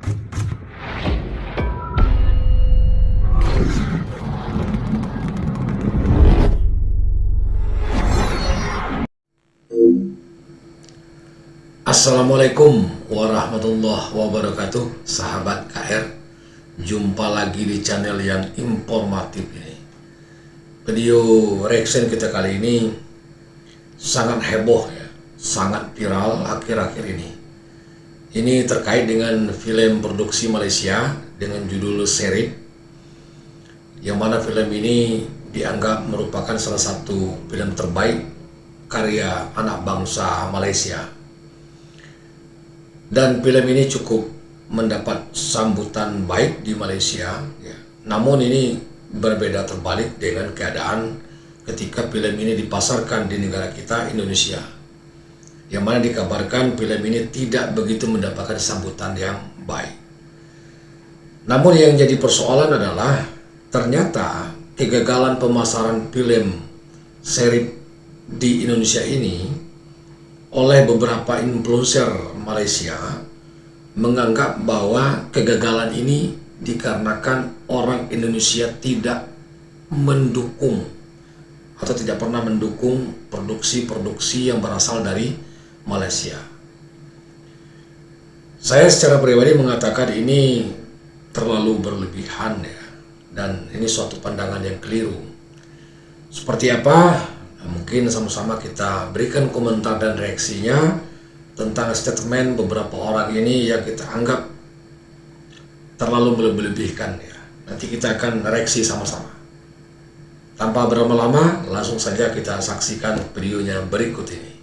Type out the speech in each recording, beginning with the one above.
Assalamualaikum warahmatullahi wabarakatuh, sahabat KR. Jumpa lagi di channel yang informatif ini. Video reaction kita kali ini sangat heboh ya, sangat viral akhir-akhir ini. Ini terkait dengan film produksi Malaysia dengan judul Serip, yang mana film ini dianggap merupakan salah satu film terbaik karya anak bangsa Malaysia. Dan film ini cukup mendapat sambutan baik di Malaysia ya. Namun ini berbeda terbalik dengan keadaan ketika film ini dipasarkan di negara kita, Indonesia, yang mana dikabarkan film ini tidak begitu mendapatkan sambutan yang baik. Namun yang jadi persoalan adalah ternyata kegagalan pemasaran film Serip di Indonesia ini oleh beberapa influencer Malaysia menganggap bahwa kegagalan ini dikarenakan orang Indonesia tidak mendukung atau tidak pernah mendukung produksi-produksi yang berasal dari Malaysia. Saya secara pribadi mengatakan ini terlalu berlebihan ya, dan ini suatu pandangan yang keliru. Seperti apa? Mungkin sama-sama kita berikan komentar dan reaksinya tentang statement beberapa orang ini yang kita anggap terlalu melebih-lebihkan ya. Nanti kita akan reaksi sama-sama. Tanpa berlama-lama, langsung saja kita saksikan videonya berikut ini.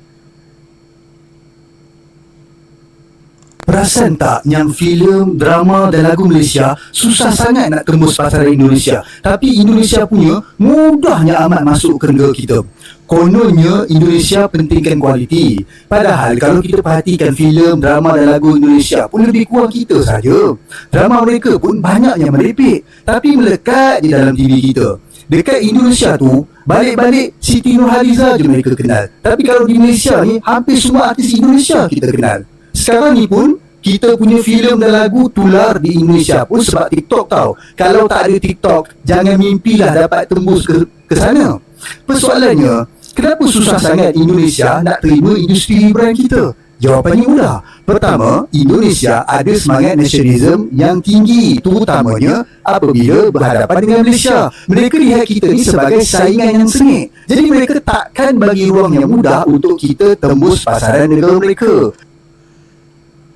Perasan tak yang filem, drama dan lagu Malaysia susah sangat nak tembus pasaran Indonesia, tapi Indonesia punya mudahnya amat masuk ke negara kita. Kononnya Indonesia pentingkan kualiti, padahal kalau kita perhatikan filem, drama dan lagu Indonesia pun lebih kurang kita saja. Drama mereka pun banyak yang merepek, tapi melekat di dalam TV kita. Dekat Indonesia tu, balik-balik Siti Nurhaliza je mereka kenal, tapi kalau di Malaysia ni, hampir semua artis Indonesia kita kenal. Sekarang ni pun kita punya filem dan lagu tular di Indonesia pun sebab TikTok tau. Kalau tak ada TikTok, jangan mimpilah dapat tembus ke sana. Persoalannya, kenapa susah sangat Indonesia nak terima industri hiburan kita? Jawapannya mudah. Pertama, Indonesia ada semangat nasionalisme yang tinggi, terutamanya apabila berhadapan dengan Malaysia. Mereka lihat kita ni sebagai saingan yang sengit. Jadi mereka takkan bagi ruang yang mudah untuk kita tembus pasaran negara mereka.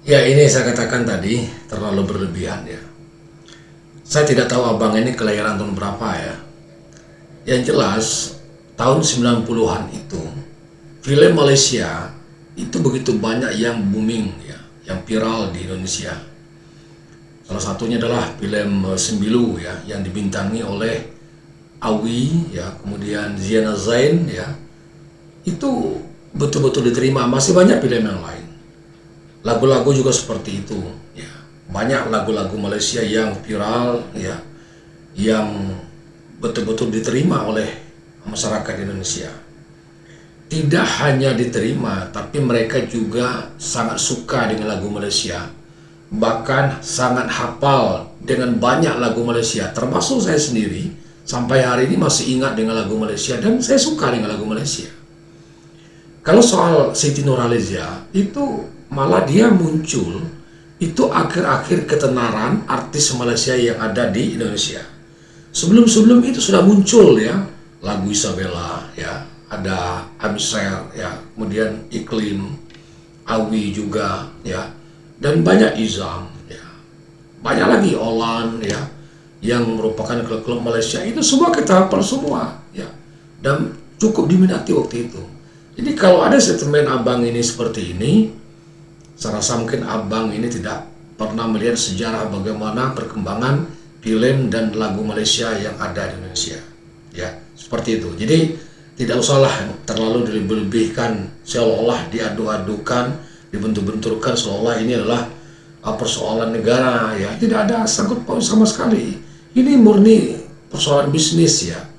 Ya, ini saya katakan tadi terlalu berlebihan ya. Saya tidak tahu abang ini kelahiran tahun berapa ya. Yang jelas tahun 90-an itu film Malaysia itu begitu banyak yang booming ya, yang viral di Indonesia. Salah satunya adalah film Sembilu ya, yang dibintangi oleh Awi ya, kemudian Ziana Zain ya. Itu betul-betul diterima. Masih banyak film yang lain. Lagu-lagu juga seperti itu ya. Banyak lagu-lagu Malaysia yang viral ya, yang betul-betul diterima oleh masyarakat Indonesia. Tidak hanya diterima, tapi mereka juga sangat suka dengan lagu Malaysia, bahkan sangat hafal dengan banyak lagu Malaysia. Termasuk saya sendiri sampai hari ini masih ingat dengan lagu Malaysia, dan saya suka dengan lagu Malaysia. Kalau soal Siti Nurhaliza, itu malah dia muncul itu akhir-akhir ketenaran artis Malaysia yang ada di Indonesia. Sebelum-sebelum itu sudah muncul ya, lagu Isabella ya, ada Amisher ya, kemudian Iklim, Awi juga ya, dan banyak Izam ya, banyak lagi Olan ya, yang merupakan klub-klub Malaysia. Itu semua kita hafal semua ya, dan cukup diminati waktu itu. Jadi kalau ada statement abang ini seperti ini, saya rasa mungkin abang ini tidak pernah melihat sejarah bagaimana perkembangan film dan lagu Malaysia yang ada di Indonesia ya, seperti itu. Jadi tidak usahlah terlalu dilebih-lebihkan, seolah-olah diadu-adukan, dibentur-benturkan seolah ini adalah persoalan negara ya. Tidak ada sangkut paut sama sekali. Ini murni persoalan bisnis ya.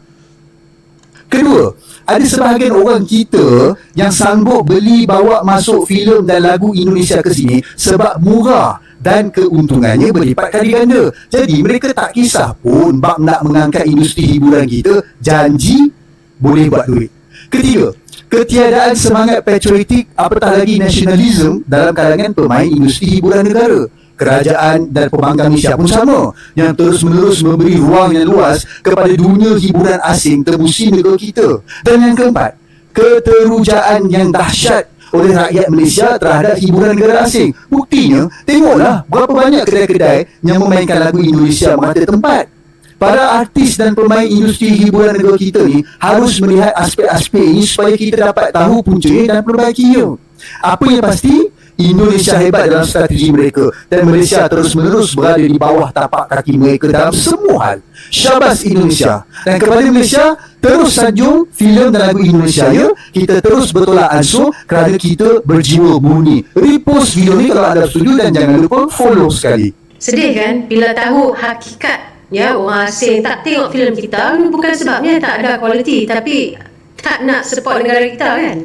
Kedua, ada sebahagian orang kita yang sanggup beli bawa masuk filem dan lagu Indonesia ke sini sebab murah. dan keuntungannya berlipat kali ganda. Jadi mereka tak kisah pun bab nak mengangkat industri hiburan kita, janji boleh buat duit. Ketiga, ketiadaan semangat patriotik apatah lagi nasionalisme dalam kalangan pemain industri hiburan negara. Kerajaan dan pembangkang Malaysia pun sama, yang terus-menerus memberi ruang yang luas kepada dunia hiburan asing tebusi negara kita. Dan yang keempat, keterujaan yang dahsyat oleh rakyat Malaysia terhadap hiburan negara asing. Buktinya, tengoklah berapa banyak kedai-kedai yang memainkan lagu Indonesia merata tempat. Para artis dan pemain industri hiburan negara kita ni harus melihat aspek-aspek ini supaya kita dapat tahu puncanya dan perbaikinya. Apa yang pasti, Indonesia hebat dalam strategi mereka dan Malaysia terus-menerus berada di bawah tapak kaki mereka dalam semua hal. Syabas Indonesia. Dan kepada Malaysia, terus sanjung filem dan lagu Indonesia ya. Kita terus bertolak ansur kerana kita berjiwa murni. Repost video ni kalau anda setuju dan jangan lupa follow sekali. Sedih kan bila tahu hakikat orang asing tak tengok filem kita, bukan sebabnya tak ada kualiti, tapi tak nak support negara kita kan.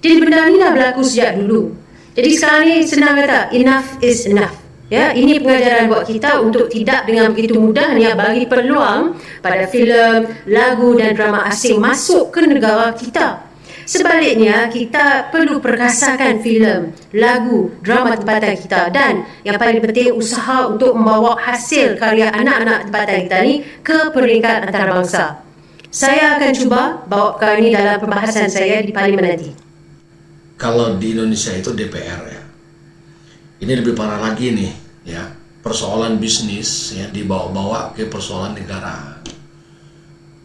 Jadi benda ni dah berlaku sejak dulu. Jadi sekarang ni senang kata enough is enough. Ini pengajaran buat kita untuk tidak dengan begitu mudahnya bagi peluang pada filem, lagu dan drama asing masuk ke negara kita. Sebaliknya, kita perlu perkasakan filem, lagu, drama tempatan kita dan yang paling penting usaha untuk membawa hasil karya anak-anak tempatan kita ni ke peringkat antarabangsa. Saya akan cuba bawa perkara ini dalam pembahasan saya di Parlimen nanti. Kalau di Indonesia itu DPR ya, ini lebih parah lagi nih ya, persoalan bisnis ya dibawa-bawa ke persoalan negara.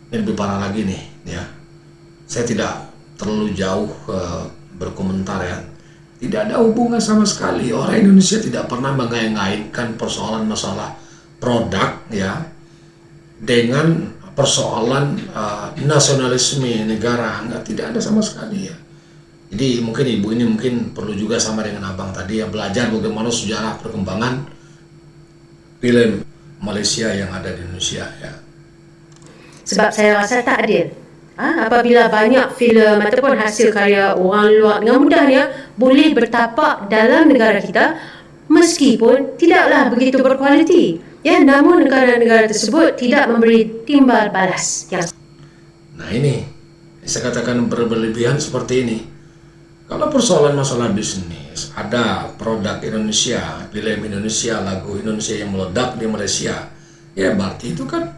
Ini lebih parah lagi nih ya. Saya tidak terlalu jauh berkomentar ya. Tidak ada hubungan sama sekali. Orang Indonesia tidak pernah mengait-ngaitkan persoalan masalah produk ya dengan persoalan nasionalisme negara. Tidak ada sama sekali ya. Jadi mungkin ibu ini mungkin perlu juga sama dengan abang tadi ya, belajar bagaimana sejarah perkembangan film Malaysia yang ada di Indonesia ya. Sebab saya rasa tak adil. Apabila banyak filem ataupun hasil karya orang luar dengan mudahnya boleh bertapak dalam negara kita meskipun tidaklah begitu berkualiti. Namun negara-negara tersebut tidak memberi timbal balas. Nah ini, saya katakan berlebihan seperti ini. Kalau persoalan masalah bisnis, ada produk Indonesia, film Indonesia, lagu Indonesia yang meledak di Malaysia, ya berarti itu kan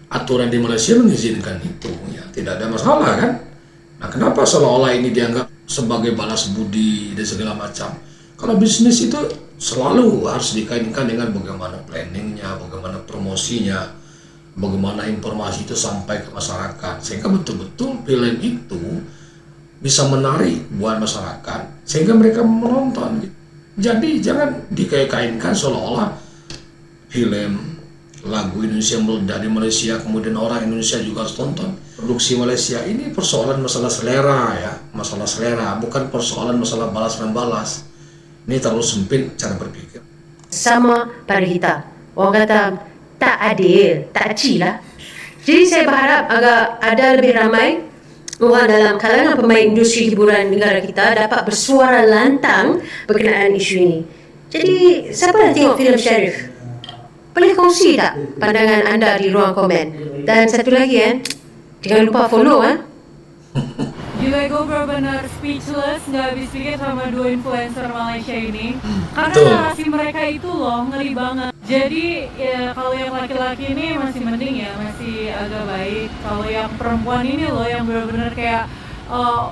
aturan di Malaysia mengizinkan itu, ya tidak ada masalah kan? Nah kenapa seolah-olah ini dianggap sebagai balas budi dan segala macam? Kalau bisnis itu selalu harus dikaitkan dengan bagaimana planningnya, bagaimana promosinya, bagaimana informasi itu sampai ke masyarakat, sehingga betul-betul film itu bisa menarik buat masyarakat sehingga mereka menonton. Jadi jangan dikait-kaitkan seolah-olah film lagu Indonesia meledak di Malaysia kemudian orang Indonesia juga harus tonton. Produksi Malaysia ini persoalan masalah selera ya, masalah selera, bukan persoalan masalah balas membalas. Ini terlalu sempit cara berpikir. Sama pada kita. Orang kata tak adil, tak adil lah. Jadi saya berharap agar ada lebih ramai orang dalam kalangan pemain industri hiburan negara kita dapat bersuara lantang berkenaan isu ini. Jadi, siapa dah tengok filem Sharif? Boleh kongsi tak pandangan anda di ruang komen? Dan satu lagi jangan lupa follow Gila, gue benar-benar speechless, nggak habis pikir sama dua influencer Malaysia ini. Karena Betul. narasi mereka itu loh, ngeri banget. Jadi ya kalau yang laki-laki ini masih mending ya, masih agak baik. Kalau yang perempuan ini loh yang benar-benar kayak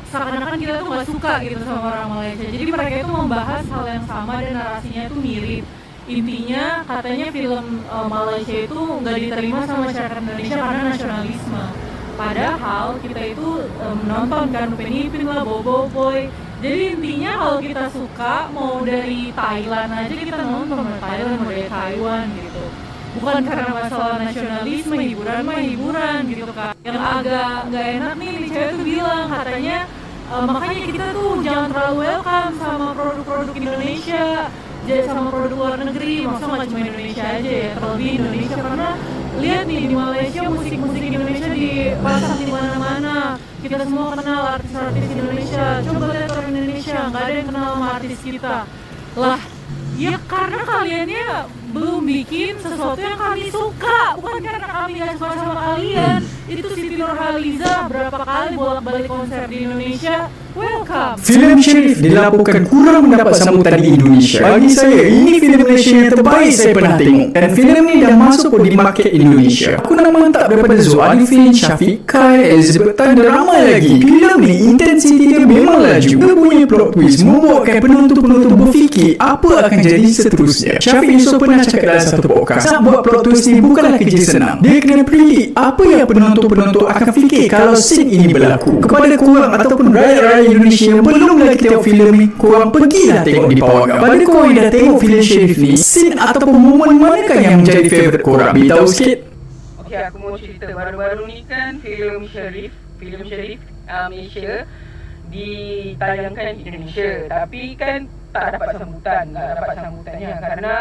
seakan-akan kita tuh nggak suka gitu sama orang Malaysia. Jadi mereka itu membahas hal yang sama dan narasinya itu mirip. Intinya katanya film Malaysia itu nggak diterima sama masyarakat Indonesia karena nasionalisme. Padahal kita itu menonton kan Upin Ipin lah, Bobo Boy. Jadi intinya kalau kita suka mau dari Thailand aja kita nonton, mau Thailand mau dari Taiwan gitu. Bukan karena masalah nasionalisme, hiburan mah hiburan gitu kan. Yang agak nggak enak nih cewek tuh bilang katanya makanya kita tuh jangan terlalu welcome sama produk-produk Indonesia, jadi sama produk luar negeri. Maksudnya nggak cuma Indonesia aja ya, terlebih Indonesia karena lihat nih di Malaysia musik-musik Indonesia dipasang di mana-mana. Kita semua kenal artis-artis Indonesia. Coba lihat orang Indonesia, nggak ada yang kenal sama artis kita. Lah, Ya karena kaliannya belum bikin sesuatu yang kami suka, bukan karena kami gak suka sama kalian. Itu Siti Nurhaliza berapa kali bolak-balik konser di Indonesia. Welcome. Filem Sherif dilaporkan kurang mendapat sambutan di Indonesia. Bagi saya, ini filem Malaysia yang terbaik saya pernah tengok. Dan filem ni dah masuk pun di market Indonesia. Aku nak mantap daripada Zul Arifin, Syafiq Kai, Elizabeth Tan dan ramai lagi. Filem ni intensiti dia memang laju. Dia punya plot twist membuatkan penonton-penonton berfikir apa akan jadi seterusnya. Syafiq Yusof pernah cakap dalam satu podcast, nak buat plot twist ni bukanlah kerja senang. Dia kena predict apa yang penonton-penonton akan fikir kalau scene ini berlaku. Kepada korang ataupun rakyat-rakyat Indonesia yang belum lagi tengok filem ni, korang pergilah tengok di Pawagam. Pada korang yang dah tengok filem Sherif ni, scene ataupun momen manakah yang menjadi favourite korang? Beritahu sikit. Okey, aku mau cerita. Baru-baru ni kan filem Sherif Malaysia ditayangkan di Indonesia, tapi kan tak dapat sambutannya kerana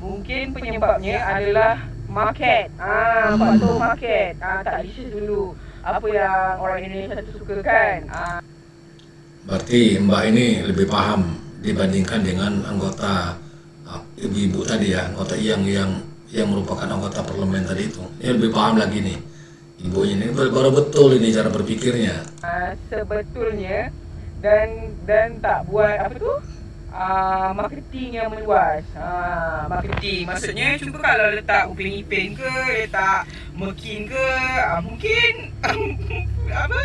mungkin penyebabnya adalah market. Faktor market. Tak research dulu apa yang orang Indonesia tu suka kan. Berarti Mbak ini lebih paham dibandingkan dengan anggota ibu-ibu tadi ya, anggota yang merupakan anggota parlemen tadi itu. Dia lebih paham lagi nih. Ibu ini baru betul ini cara berpikirnya. Sebetulnya dan tak buat apa tu? Marketing yang meluas. Marketing maksudnya cuba kalau letak Upin Ipin ke, letak Mekin ke, mungkin apa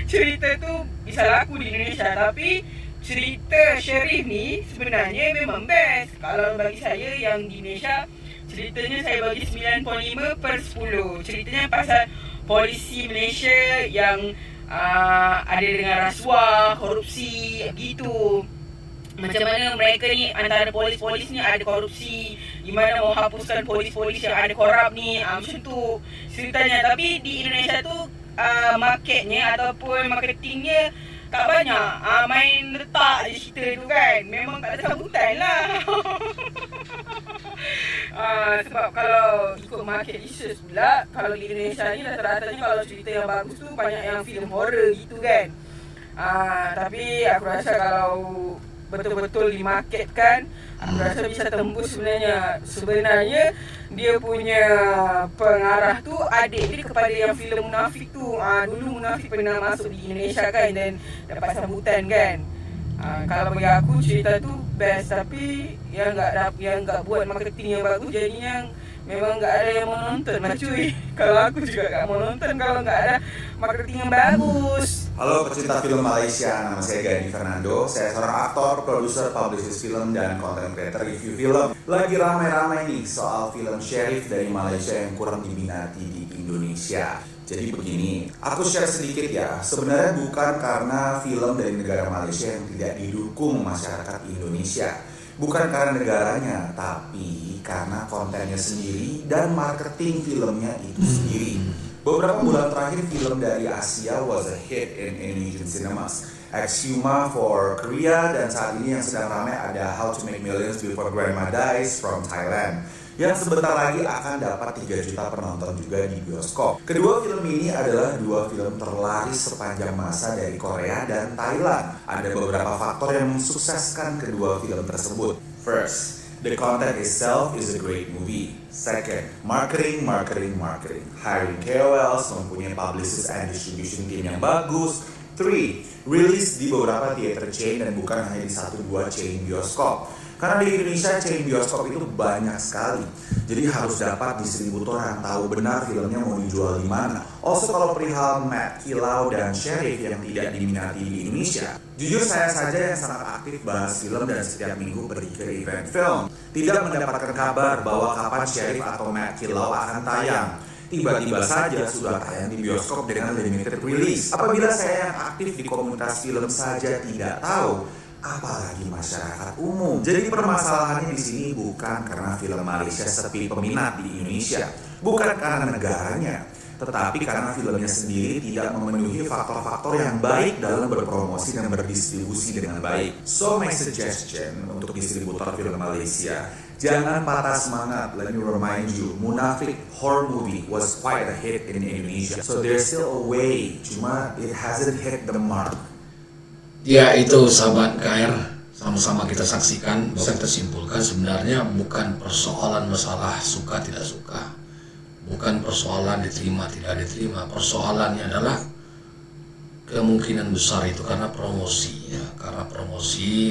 cerita tu bisa laku di Indonesia, tapi cerita Sherif ni sebenarnya memang best. Kalau bagi saya yang di Indonesia, ceritanya saya bagi 9.5/10. Ceritanya pasal polisi Malaysia yang ada dengan rasuah, korupsi gitu. Macam mana mereka ni antara polis-polis ni ada korupsi, di mana mau hapuskan polis-polis yang ada korup ni, macam tu ceritanya. Tapi di Indonesia tu marketnya ataupun marketingnya tak banyak, main letak je cerita tu kan. Memang tak ada sambutan lah. Sebab kalau ikut market research pula, kalau di Indonesia ni rata-ratanya kalau cerita yang bagus tu banyak yang filem horror gitu kan. Tapi aku rasa kalau betul-betul dimarketkan, aku rasa bisa tembus sebenarnya. Sebenarnya dia punya pengarah tu adik dia kepada yang filem Munafik tu. Dulu Munafik pernah masuk di Indonesia kan dan dapat sambutan kan. Kalau bagi aku cerita tu best, tapi yang enggak buat marketing yang bagus jadinya memang enggak ada yang mau nonton lah cuy. Kalau aku juga enggak mau nonton kalau enggak ada marketing yang bagus. Halo pecinta film Malaysia, nama saya Gani Fernando. Saya seorang aktor, produser, publicist film, dan content creator review film. Lagi ramai-ramai nih soal film Sherif dari Malaysia yang kurang diminati di Indonesia. Jadi begini, aku share sedikit ya. Sebenarnya bukan karena film dari negara Malaysia yang tidak didukung masyarakat Indonesia. Bukan karena negaranya, tapi karena kontennya sendiri dan marketing filmnya itu sendiri. Beberapa bulan terakhir film dari Asia was a hit in Indonesian cinemas. Exhuma for Korea, dan saat ini yang sedang ramai ada How to Make Millions Before Grandma Dies from Thailand, yang sebentar lagi akan dapat 3 juta penonton juga di bioskop. Kedua film ini adalah dua film terlaris sepanjang masa dari Korea dan Thailand. Ada beberapa faktor yang mensukseskan kedua film tersebut. First, the content itself is a great movie. Second, marketing. Hiring KOLs, mempunyai publicist and distribution team yang bagus. 3, rilis di beberapa theater chain dan bukan hanya di 1-2 chain bioskop. Karena di Indonesia chain bioskop itu banyak sekali. Jadi harus dapat distributor yang tahu benar filmnya mau dijual di mana. Also kalau perihal Matt Kilau dan Sherif yang tidak diminati di Indonesia, jujur saya saja yang sangat aktif bahas film dan setiap minggu pergi ke event film, tidak mendapatkan kabar bahwa kapan Sherif atau Matt Kilau akan tayang. Tiba-tiba saja sudah tayang di bioskop dengan limited release. Apabila saya yang aktif di komunitas film saja tidak tahu, apalagi masyarakat umum. Jadi permasalahannya di sini bukan karena film Malaysia sepi peminat di Indonesia, bukan karena negaranya, tetapi karena filmnya sendiri tidak memenuhi faktor-faktor yang baik dalam berpromosi dan berdistribusi dengan baik. So my suggestion untuk distributor film Malaysia, jangan patah semangat. Let me remind you, Munafik horror movie was quite a hit in Indonesia. So there's still a way, cuma it hasn't hit the mark. Ya itu sahabat KR, sama-sama kita saksikan, bisa kita simpulkan sebenarnya bukan persoalan masalah suka tidak suka, bukan persoalan diterima tidak diterima. Persoalannya adalah kemungkinan besar itu karena promosi ya,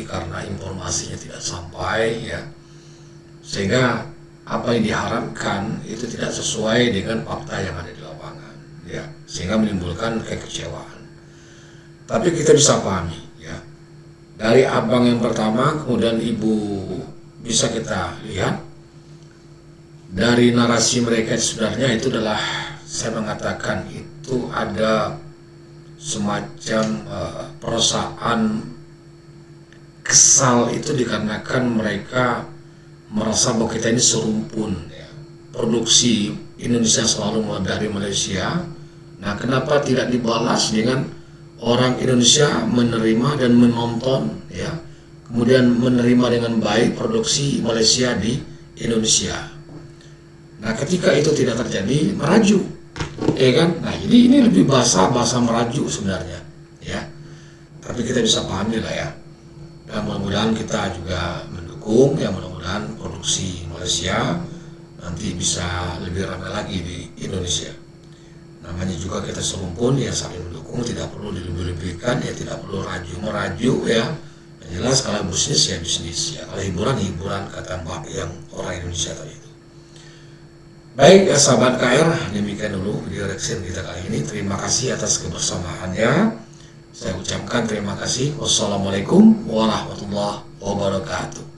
karena informasinya tidak sampai ya, sehingga apa yang diharapkan itu tidak sesuai dengan fakta yang ada di lapangan ya, sehingga menimbulkan kekecewaan. Tapi kita bisa pahami ya, dari abang yang pertama kemudian ibu bisa kita lihat dari narasi mereka sebenarnya itu adalah, saya mengatakan itu ada semacam perasaan kesal itu dikarenakan mereka merasa bahwa kita ini serumpun ya. Produksi Indonesia selalu dari Malaysia. Nah, kenapa tidak dibalas dengan orang Indonesia menerima dan menonton ya, kemudian menerima dengan baik produksi Malaysia di Indonesia. Nah, ketika itu tidak terjadi, meraju ya kan. Nah, jadi ini lebih bahasa meraju sebenarnya ya, tapi kita bisa pahami lah ya, dan mudah-mudahan kita juga mendukung ya, mudah-mudahan produksi Malaysia nanti bisa lebih ramai lagi di Indonesia. Namanya juga kita serumpun ya, saling mendukung, tidak perlu dilebih-lebihkan ya, tidak perlu meraju ya. Yang jelas kalau bisnis ya bisnis ya, kalau hiburan kata Mbak yang orang Indonesia tadi itu. Baik ya sahabat KR, demikian dulu video reaction kita kali ini. Terima kasih atas kebersamaannya. Saya ucapkan terima kasih. Wassalamualaikum warahmatullahi wabarakatuh.